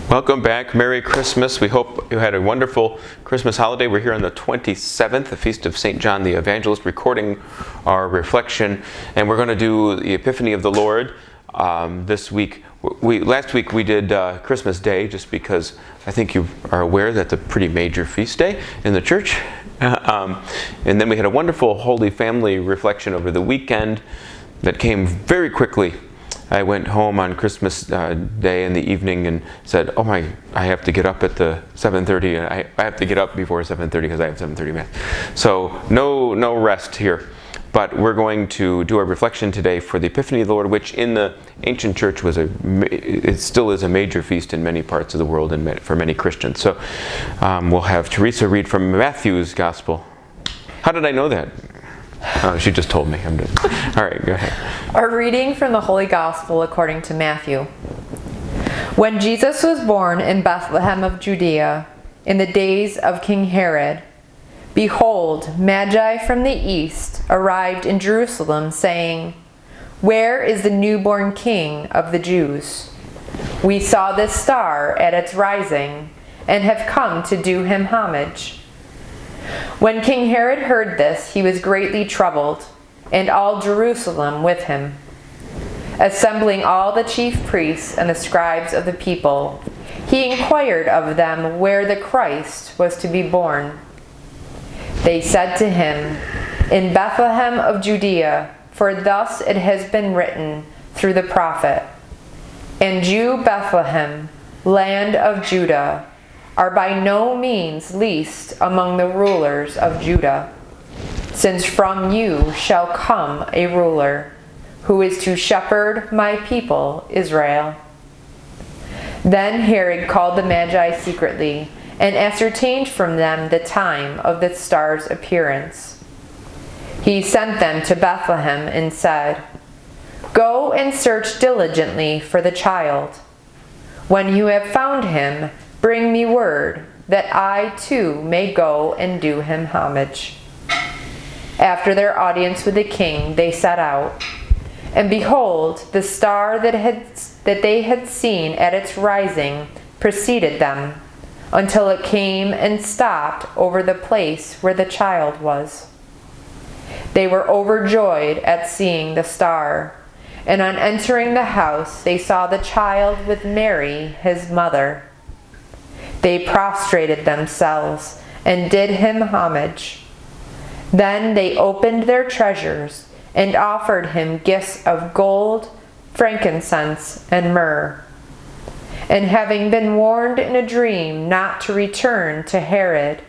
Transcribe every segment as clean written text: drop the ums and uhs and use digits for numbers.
Welcome back. Merry Christmas. We hope you had a wonderful Christmas holiday. We're here on the 27th, the Feast of St. John the Evangelist, recording our reflection. And we're going to do the Epiphany of the Lord this week. Last week we did Christmas Day, just because I think you are aware that's a pretty major feast day in the church. And then we had a wonderful Holy Family reflection over the weekend that came very quickly. I went home on Christmas Day in the evening and said, I have to get up at the 7:30. I have to get up before 7:30 because I have 7:30 Mass. So no rest here. But we're going to do our reflection today for the Epiphany of the Lord, which in the ancient church it still is a major feast in many parts of the world and for many Christians. So we'll have Teresa read from Matthew's Gospel. How did I know that? Oh, she just told me. All right, go ahead. A reading from the Holy Gospel according to Matthew. When Jesus was born in Bethlehem of Judea, in the days of King Herod, behold, Magi from the east arrived in Jerusalem, saying, "Where is the newborn King of the Jews? We saw this star at its rising, and have come to do him homage." When King Herod heard this, he was greatly troubled, and all Jerusalem with him. Assembling all the chief priests and the scribes of the people, he inquired of them where the Christ was to be born. They said to him, "In Bethlehem of Judea, for thus it has been written through the prophet, And you, Bethlehem, land of Judah, are by no means least among the rulers of Judah, since from you shall come a ruler, who is to shepherd my people Israel." Then Herod called the Magi secretly, and ascertained from them the time of the star's appearance. He sent them to Bethlehem and said, "Go and search diligently for the child. When you have found him, bring me word, that I too may go and do him homage." After their audience with the king, they set out. And behold, the star that they had seen at its rising preceded them, until it came and stopped over the place where the child was. They were overjoyed at seeing the star, and on entering the house they saw the child with Mary, his mother. They prostrated themselves and did him homage. Then they opened their treasures and offered him gifts of gold, frankincense, and myrrh. And having been warned in a dream not to return to Herod,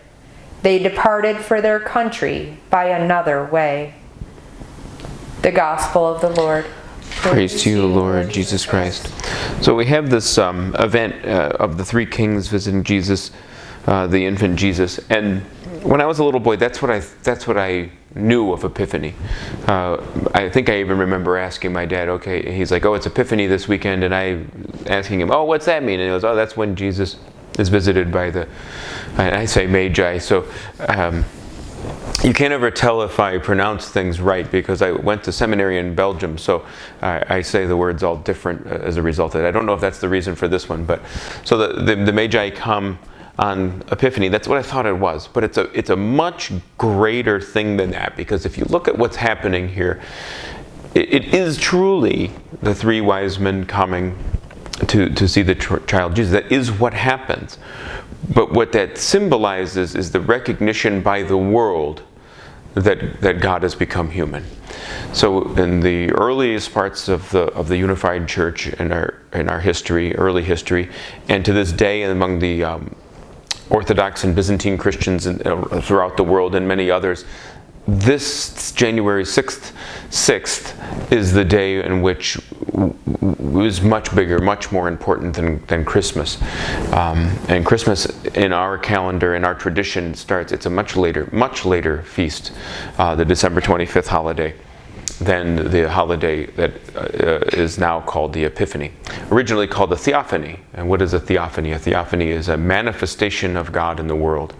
they departed for their country by another way. The Gospel of the Lord. Praise to you, Lord Jesus Christ. So we have this event of the three kings visiting Jesus, the infant Jesus, and when I was a little boy, that's what I knew of Epiphany. I think I even remember asking my dad, okay, he's like, "Oh, it's Epiphany this weekend," and I asking him, "Oh, what's that mean?" And he goes, "Oh, that's when Jesus is visited by I say Magi." So you can't ever tell if I pronounce things right, because I went to seminary in Belgium, so I say the words all different as a result of it. I don't know if that's the reason for this one, but so the Magi come on Epiphany. That's what I thought it was, but it's a much greater thing than that, because if you look at what's happening here, it is truly the three wise men coming to see the child Jesus. That is what happens. But what that symbolizes is the recognition by the world that God has become human. So in the earliest parts of the unified church in our history, early history, and to this day among the Orthodox and Byzantine Christians throughout the world and many others, this January 6th is the day in which is much bigger, much more important than Christmas. And Christmas in our calendar, in our tradition, it's a much later feast, the December 25th holiday, than the holiday that is now called the Epiphany. Originally called the Theophany. And what is a theophany? A theophany is a manifestation of God in the world.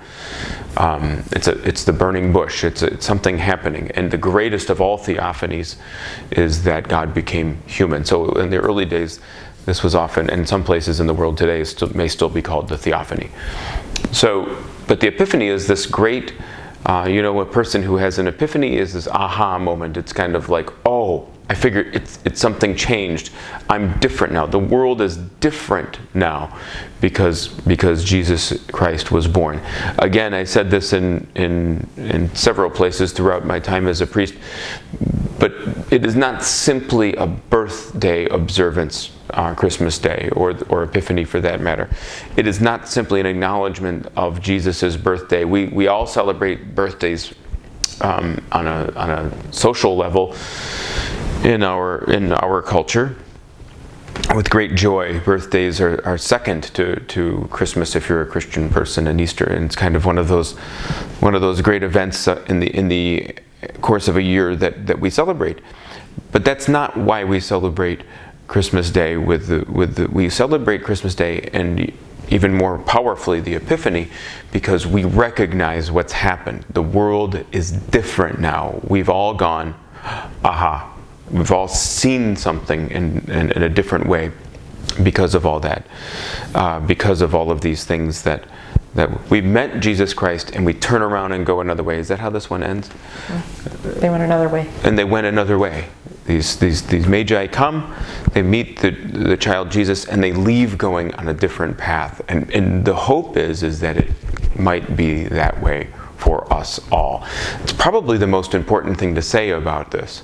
It's the burning bush. It's something happening. And the greatest of all theophanies is that God became human. So in the early days, This was often, in some places in the world today, may still be called the theophany. So, but the Epiphany is this great, a person who has an epiphany is this aha moment. It's kind of like, oh, I figure it's something changed. I'm different now. The world is different now because Jesus Christ was born. Again, I said this in several places throughout my time as a priest, but it is not simply a birthday observance, Christmas Day, or Epiphany for that matter. It is not simply an acknowledgement of Jesus' birthday. We all celebrate birthdays on a social level in our culture with great joy. Birthdays are second to Christmas if you're a Christian person, and Easter, and it's kind of one of those great events in the course of a year that we celebrate. But that's not why we celebrate Christmas Day. We celebrate Christmas Day, and even more powerfully the Epiphany, because we recognize what's happened. The world is different now. We've all gone, aha. We've all seen something in a different way because of all that, because of all of these things that we met Jesus Christ and we turn around and go another way. Is that how this one ends? They went another way. And they went another way. These magi come, they meet the child Jesus, and they leave going on a different path. And the hope is that it might be that way for us all. It's probably the most important thing to say about this,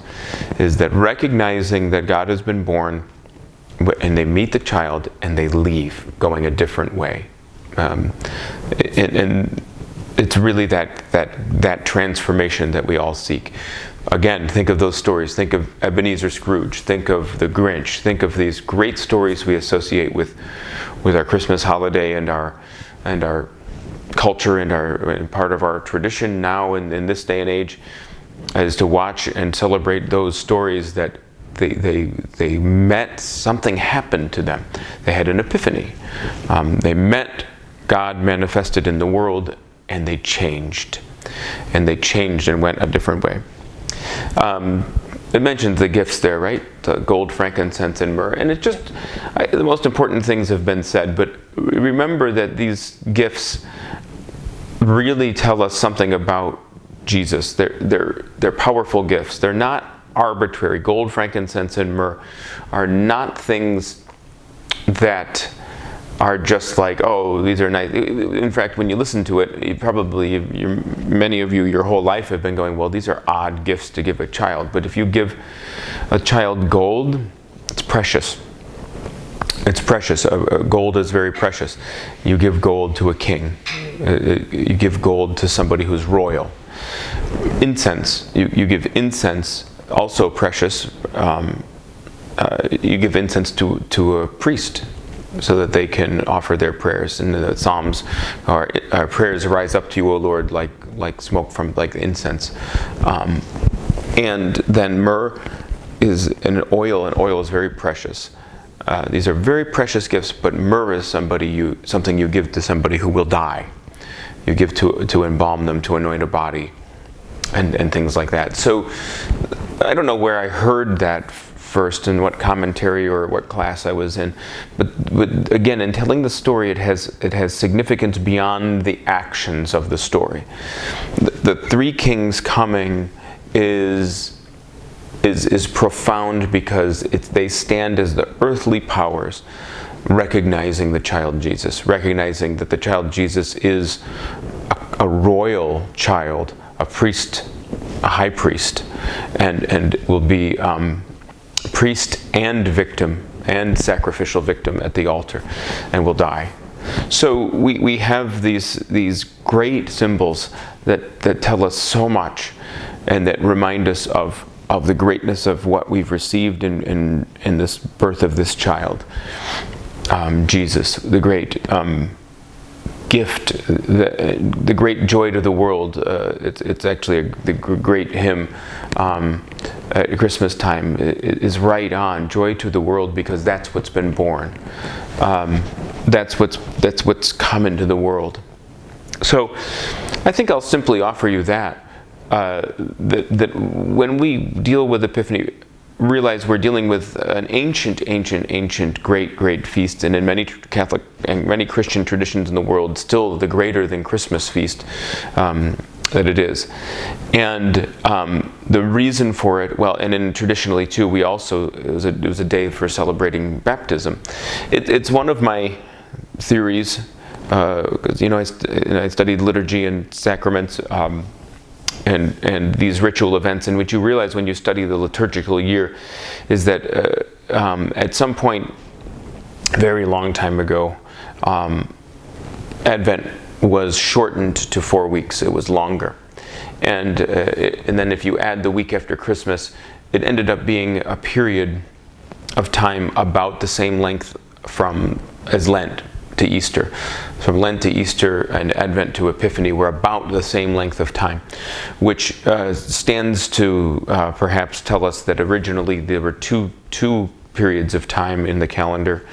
is that recognizing that God has been born, and they meet the child and they leave going a different way. And it's really that transformation that we all seek. Again, think of those stories. Think of Ebenezer Scrooge. Think of the Grinch. Think of these great stories we associate with our Christmas holiday and our culture and part of our tradition now in this day and age, is to watch and celebrate those stories that they met, something happened to them. They had an epiphany. They met God manifested in the world, and they changed. And they changed and went a different way. It mentioned the gifts there, right? The gold, frankincense, and myrrh. And the most important things have been said, but remember that these gifts really tell us something about Jesus. They're powerful gifts. They're not arbitrary. Gold, frankincense, and myrrh are not things that are just like, oh, these are nice. In fact, when you listen to it, many of you your whole life have been going, well, these are odd gifts to give a child. But if you give a child gold, it's precious. It's precious. Gold is very precious. You give gold to a king. You give gold to somebody who's royal. Incense. You give incense, also precious. You give incense to a priest, so that they can offer their prayers. And the Psalms are prayers rise up to you, O Lord, like smoke from incense. And then myrrh is an oil, and oil is very precious. These are very precious gifts, but myrrh is something you give to somebody who will die. You give to embalm them, to anoint a body, and things like that. So I don't know where I heard that first, and what commentary or what class I was in, but again, in telling the story, it has significance beyond the actions of the story. The three kings coming is profound because they stand as the earthly powers recognizing the child Jesus, recognizing that the child Jesus is a royal child, a priest, a high priest, and will be priest and victim and sacrificial victim at the altar, and will die. So we have these great symbols that tell us so much, and that remind us of the greatness of what we've received in this birth of this child, Jesus, the great gift, the great joy to the world. It's actually the great hymn at Christmas time. It is right on, joy to the world, because that's what's been born. That's what's come into the world. So I think I'll simply offer you that when we deal with Epiphany, realize we're dealing with an ancient, great feast, and in many Catholic and many Christian traditions in the world, still the greater than Christmas feast that it is. And the reason for it, well, and then traditionally too, we also, it was a day for celebrating baptism. It's one of my theories, because I studied liturgy and sacraments, and these ritual events, in which you realize when you study the liturgical year is that at some point, a very long time ago, Advent was shortened to 4 weeks. It was longer. And then if you add the week after Christmas, it ended up being a period of time about the same length as Lent to Easter. From Lent to Easter and Advent to Epiphany were about the same length of time, which stands to perhaps tell us that originally there were two periods of time in the calendar,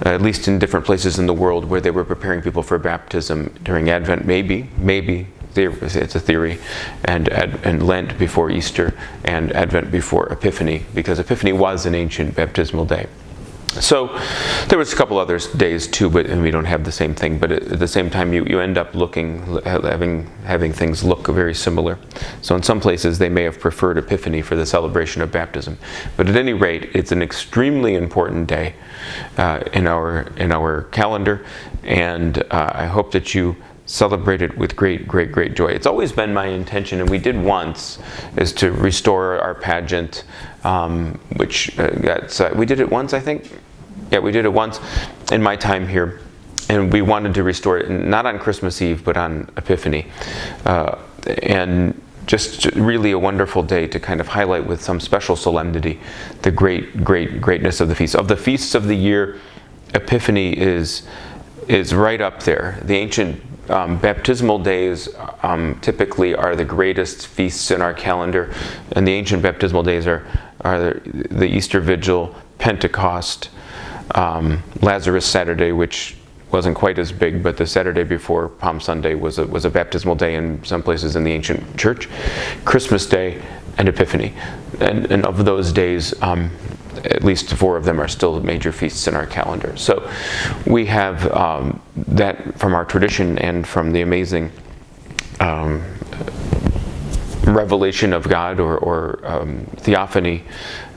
at least in different places in the world, where they were preparing people for baptism during Advent, maybe it's a theory, and Lent before Easter, and Advent before Epiphany, because Epiphany was an ancient baptismal day. So there was a couple other days too, and we don't have the same thing. But at the same time, you end up having things look very similar. So in some places, they may have preferred Epiphany for the celebration of baptism. But at any rate, it's an extremely important day in our calendar, and I hope that you celebrate it with great joy. It's always been my intention, and we did once, is to restore our pageant, which we did it once, I think. Yeah, we did it once in my time here, and we wanted to restore it, not on Christmas Eve, but on Epiphany. And just really a wonderful day to kind of highlight with some special solemnity the greatness of the feast. Of the feasts of the year, Epiphany is right up there. The ancient baptismal days typically are the greatest feasts in our calendar, and the ancient baptismal days are the Easter Vigil, Pentecost, Lazarus Saturday, which wasn't quite as big, but the Saturday before Palm Sunday was a baptismal day in some places in the ancient church, Christmas Day, and Epiphany. And of those days, at least 4 of them are still major feasts in our calendar. So we have that from our tradition and from the amazing revelation of God or theophany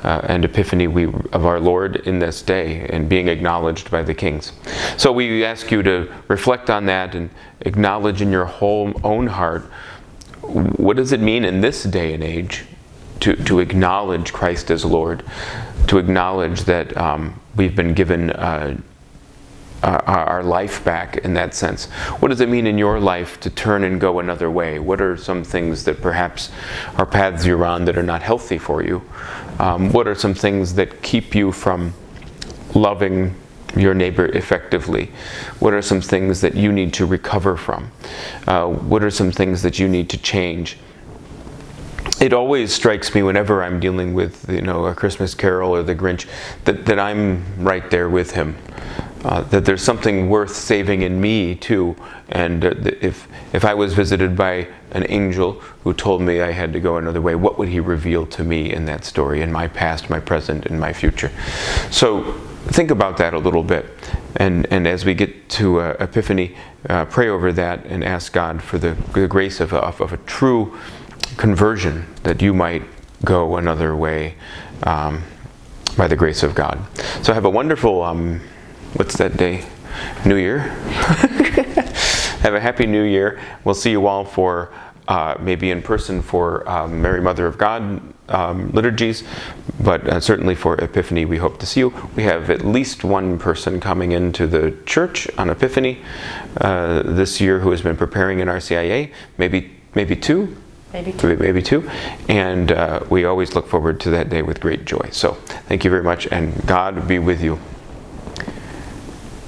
and epiphany of our Lord in this day, and being acknowledged by the kings. So we ask you to reflect on that and acknowledge in your own heart, what does it mean in this day and age to acknowledge Christ as Lord, to acknowledge that we've been given our life back in that sense. What does it mean in your life to turn and go another way? What are some things that perhaps are paths you're on that are not healthy for you? What are some things that keep you from loving your neighbor effectively? What are some things that you need to recover from? What are some things that you need to change? It always strikes me whenever I'm dealing with A Christmas Carol or The Grinch that I'm right there with him. That there's something worth saving in me too, and if I was visited by an angel who told me I had to go another way, what would he reveal to me in that story, in my past, my present, and my future? So think about that a little bit, and as we get to Epiphany, pray over that and ask God for the grace of a true conversion, that you might go another way by the grace of God. So have a wonderful what's that day? New Year? Have a happy New Year. We'll see you all for maybe in person for Mary Mother of God liturgies, but certainly for Epiphany we hope to see you. We have at least one person coming into the church on Epiphany this year who has been preparing in RCIA, maybe two. Maybe two. And we always look forward to that day with great joy. So thank you very much, and God be with you.